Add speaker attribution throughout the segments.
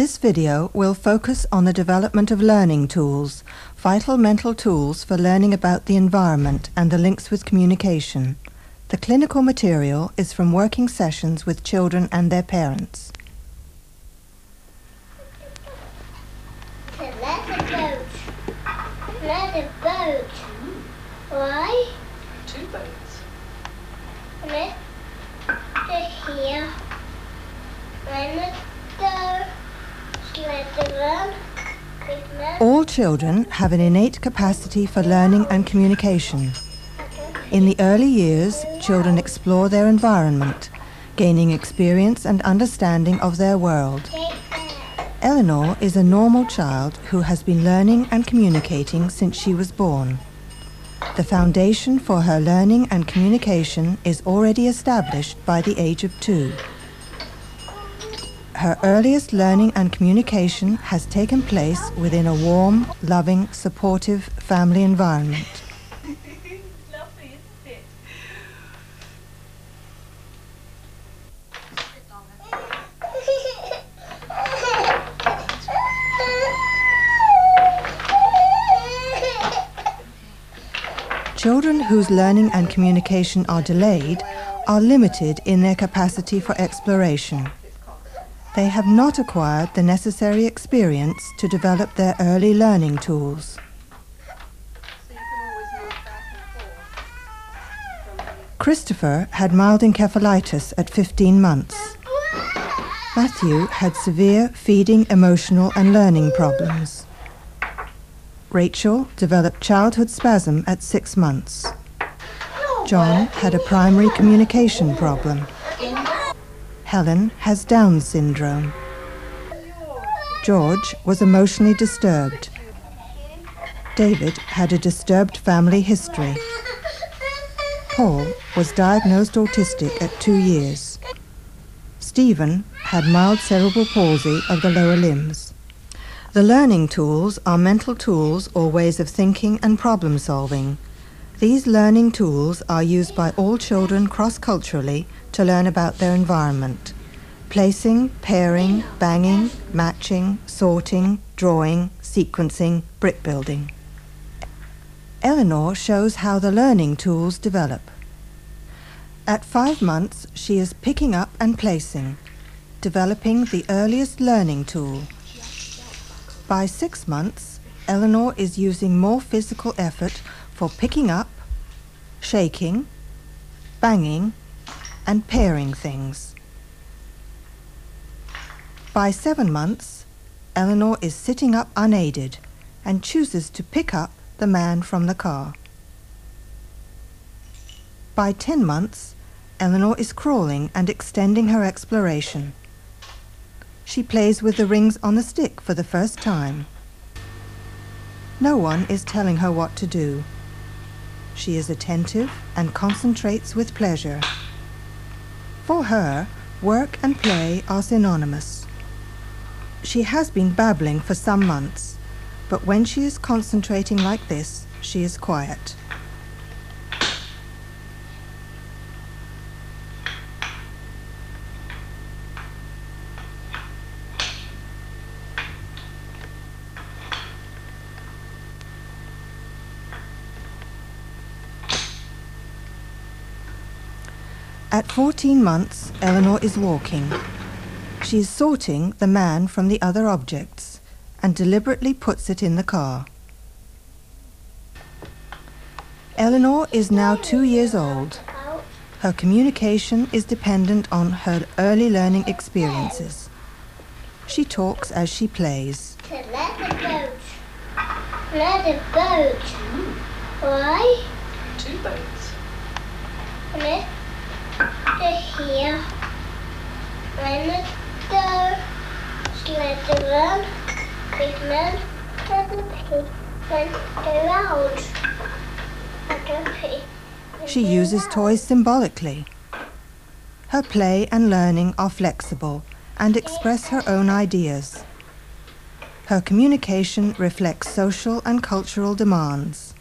Speaker 1: This video will focus on the development of learning tools, vital mental tools for learning about the environment and the links with communication. The clinical material is from working sessions with children and their parents.
Speaker 2: Let a boat. Let a boat. Why?
Speaker 3: Two boats.
Speaker 2: Let it here. Let it go. Let it run.
Speaker 1: All children have an innate capacity for learning and communication. In the early years, children explore their environment, gaining experience and understanding of their world. Eleanor is a normal child who has been learning and communicating since she was born. The foundation for her learning and communication is already established by the age of 2. Her earliest learning and communication has taken place within a warm, loving, supportive family environment.
Speaker 3: Lovely, isn't it?
Speaker 1: Children whose learning and communication are delayed are limited in their capacity for exploration. They have not acquired the necessary experience to develop their early learning tools. Christopher had mild encephalitis at 15 months. Matthew had severe feeding, emotional and learning problems. Rachel developed childhood spasm at 6 months. John had a primary communication problem. Helen has Down syndrome. George was emotionally disturbed. David had a disturbed family history. Paul was diagnosed autistic at 2 years. Stephen had mild cerebral palsy of the lower limbs. The learning tools are mental tools or ways of thinking and problem solving. These learning tools are used by all children cross-culturally to learn about their environment. Placing, pairing, banging, matching, sorting, drawing, sequencing, brick building. Eleanor shows how the learning tools develop. At 5 months, she is picking up and placing, developing the earliest learning tool. By 6 months, Eleanor is using more physical effort for picking up, shaking, banging, and pairing things. By 7 months, Eleanor is sitting up unaided and chooses to pick up the man from the car. By 10 months, Eleanor is crawling and extending her exploration. She plays with the rings on the stick for the first time. No one is telling her what to do. She is attentive and concentrates with pleasure. For her, work and play are synonymous. She has been babbling for some months, but when she is concentrating like this, she is quiet. At 14 months, Eleanor is walking. She is sorting the man from the other objects and deliberately puts it in the car. Eleanor is now 2 years old. Her communication is dependent on her early learning experiences. She talks as she plays.
Speaker 2: Let a boat. Let a boat. Why?
Speaker 3: 2 boats.
Speaker 2: Let it here. Let it go. Let it run. Let it pee. Let it out. Let it pee.
Speaker 1: She uses toys symbolically. Her play and learning are flexible and express her own ideas. Her communication reflects social and cultural demands.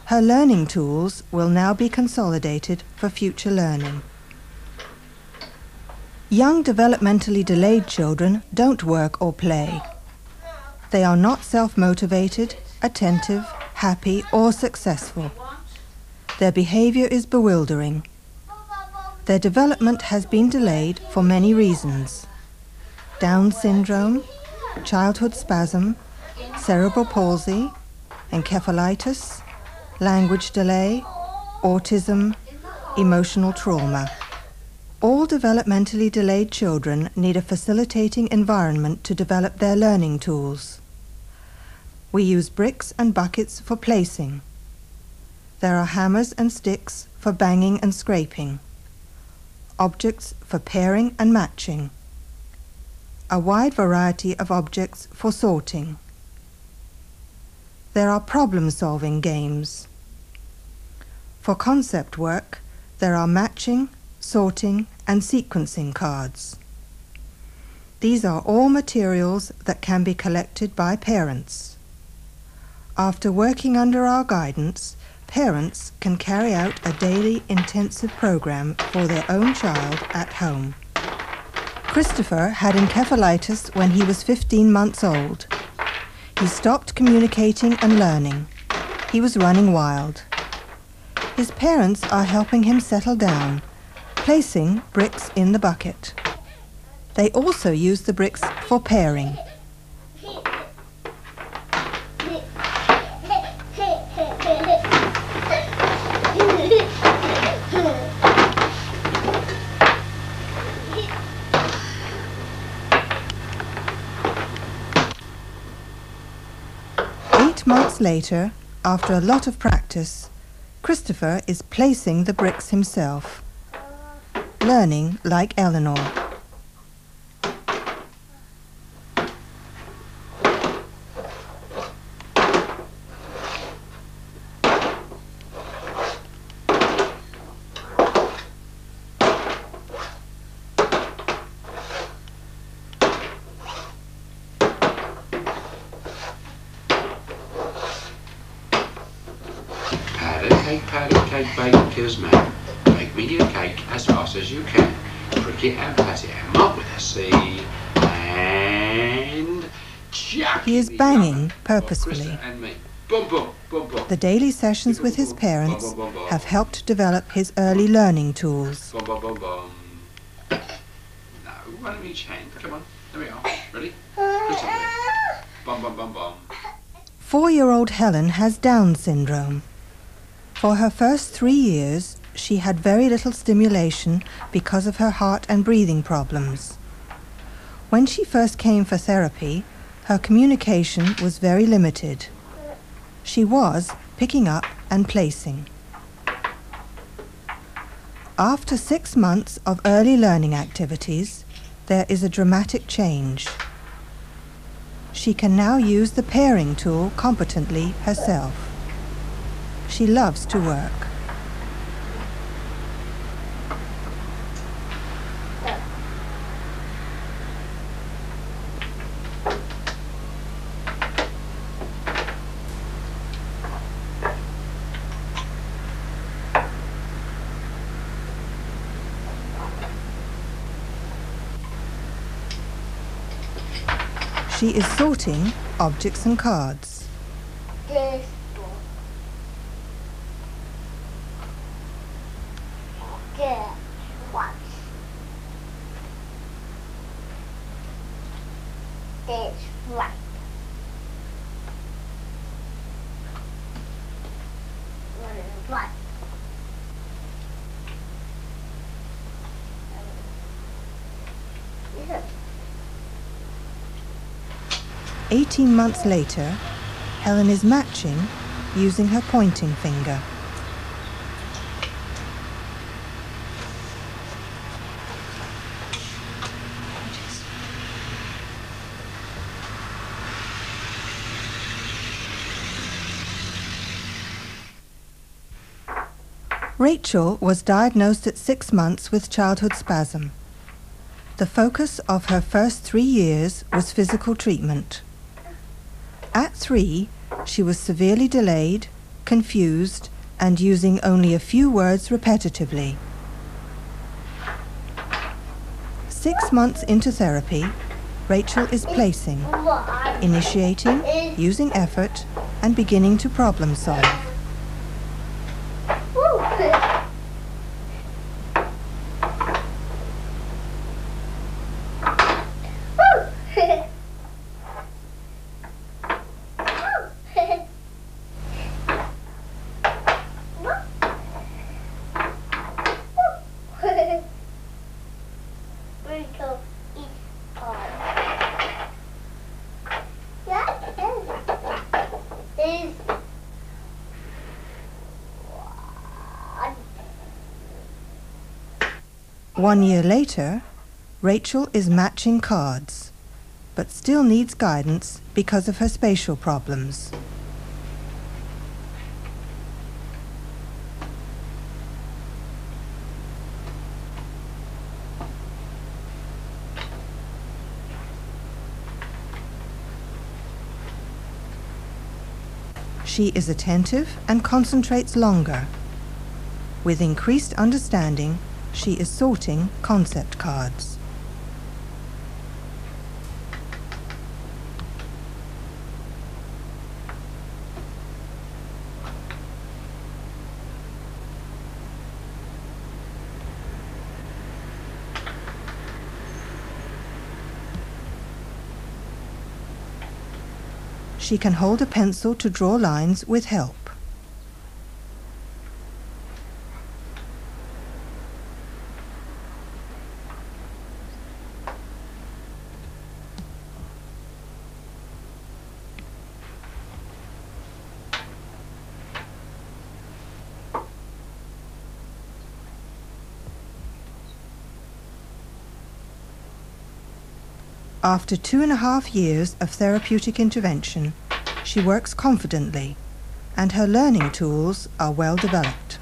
Speaker 1: Her learning tools will now be consolidated for future learning. Young developmentally delayed children don't work or play. They are not self-motivated, attentive, happy or successful. Their behavior is bewildering. Their development has been delayed for many reasons. Down syndrome, childhood spasm, cerebral palsy, encephalitis, language delay, autism, emotional trauma. All developmentally delayed children need a facilitating environment to develop their learning tools. We use bricks and buckets for placing. There are hammers and sticks for banging and scraping. Objects for pairing and matching. A wide variety of objects for sorting. There are problem-solving games. For concept work, there are matching, sorting, and sequencing cards. These are all materials that can be collected by parents. After working under our guidance, parents can carry out a daily intensive program for their own child at home. Christopher had encephalitis when he was 15 months old. He stopped communicating and learning. He was running wild. His parents are helping him settle down, placing bricks in the bucket. They also use the bricks for pairing. Months later, after a lot of practice, Christopher is placing the bricks himself, learning like Eleanor.
Speaker 4: Cake baker's man, make me your cake as fast as you can. Prick it and pat it and mark with a C and chuck.
Speaker 1: He is banging purposefully.
Speaker 4: Boom, boom, boom, boom.
Speaker 1: The daily sessions with his parents have helped develop his early learning tools.
Speaker 4: Boom, boom, boom, boom. No, one of each hand. Come on, there we are. Ready? Boom, boom, boom, boom.
Speaker 1: 4-year-old Helen has Down syndrome. For her first 3 years, she had very little stimulation because of her heart and breathing problems. When she first came for therapy, her communication was very limited. She was picking up and placing. After 6 months of early learning activities, there is a dramatic change. She can now use the pairing tool competently herself. She loves to work. She is sorting objects and cards.
Speaker 2: This one. This one. One.
Speaker 1: 18 months later, Helen is matching using her pointing finger. Rachel was diagnosed at 6 months with childhood spasm. The focus of her first 3 years was physical treatment. At 3, she was severely delayed, confused, and using only a few words repetitively. 6 months into therapy, Rachel is placing, initiating, using effort, and beginning to problem solve. One year later, Rachel is matching cards, but still needs guidance because of her spatial problems. She is attentive and concentrates longer. With increased understanding, she is sorting concept cards. She can hold a pencil to draw lines with help. After 2.5 years of therapeutic intervention, she works confidently, and her learning tools are well developed.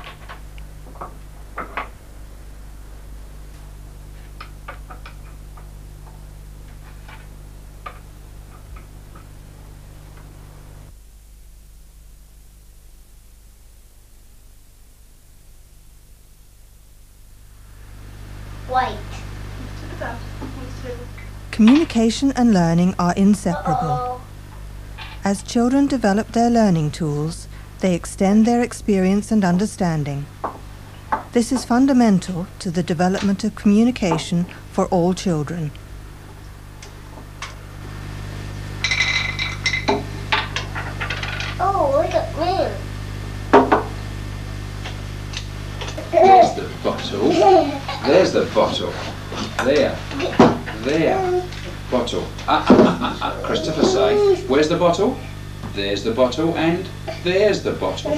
Speaker 2: White.
Speaker 1: Communication and learning are inseparable. As children develop their learning tools, they extend their experience and understanding. This is fundamental to the development of communication for all children.
Speaker 2: Oh, look at me.
Speaker 4: There's the bottle. There's the bottle. There. There. Bottle. Christopher, say, where's the bottle? There's the bottle and there's the bottle.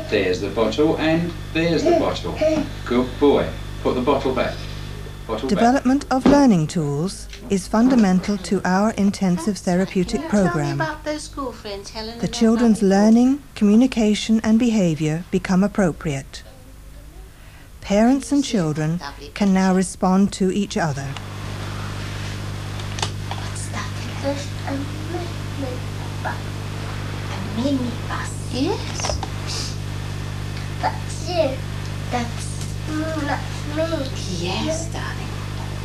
Speaker 4: There's the bottle and there's the bottle. Good boy. Put the bottle back. Bottle
Speaker 1: Development of learning tools is fundamental to our intensive therapeutic program. The children's learning, communication and behavior become appropriate. Parents and children can now respond to each other.
Speaker 2: There's a mini bus.
Speaker 5: Yes.
Speaker 2: That's you.
Speaker 5: That's
Speaker 2: That's me.
Speaker 5: yes, darling.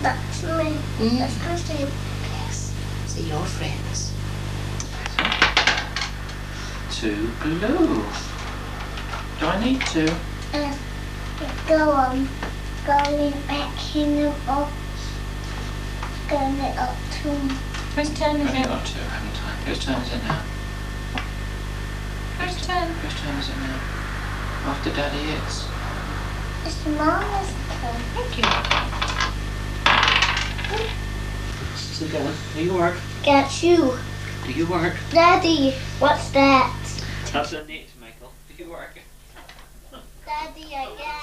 Speaker 2: That's me. That's Christine.
Speaker 5: Yes. So your friends.
Speaker 4: 2 blue. Do I need 2?
Speaker 2: Go on. Going back in the box. Going it up to
Speaker 3: Whose turn is
Speaker 4: Only
Speaker 3: it?
Speaker 4: got 2, haven't I? Whose turn is it now?
Speaker 3: Whose turn?
Speaker 4: Whose turn is it now? After Daddy it's.
Speaker 2: it's Mama's turn.
Speaker 3: Thank you.
Speaker 4: Sit down. Do you work?
Speaker 2: Get you.
Speaker 4: Do you work?
Speaker 2: Daddy, what's that?
Speaker 4: That's a net, Michael. Do you work?
Speaker 2: Daddy, I got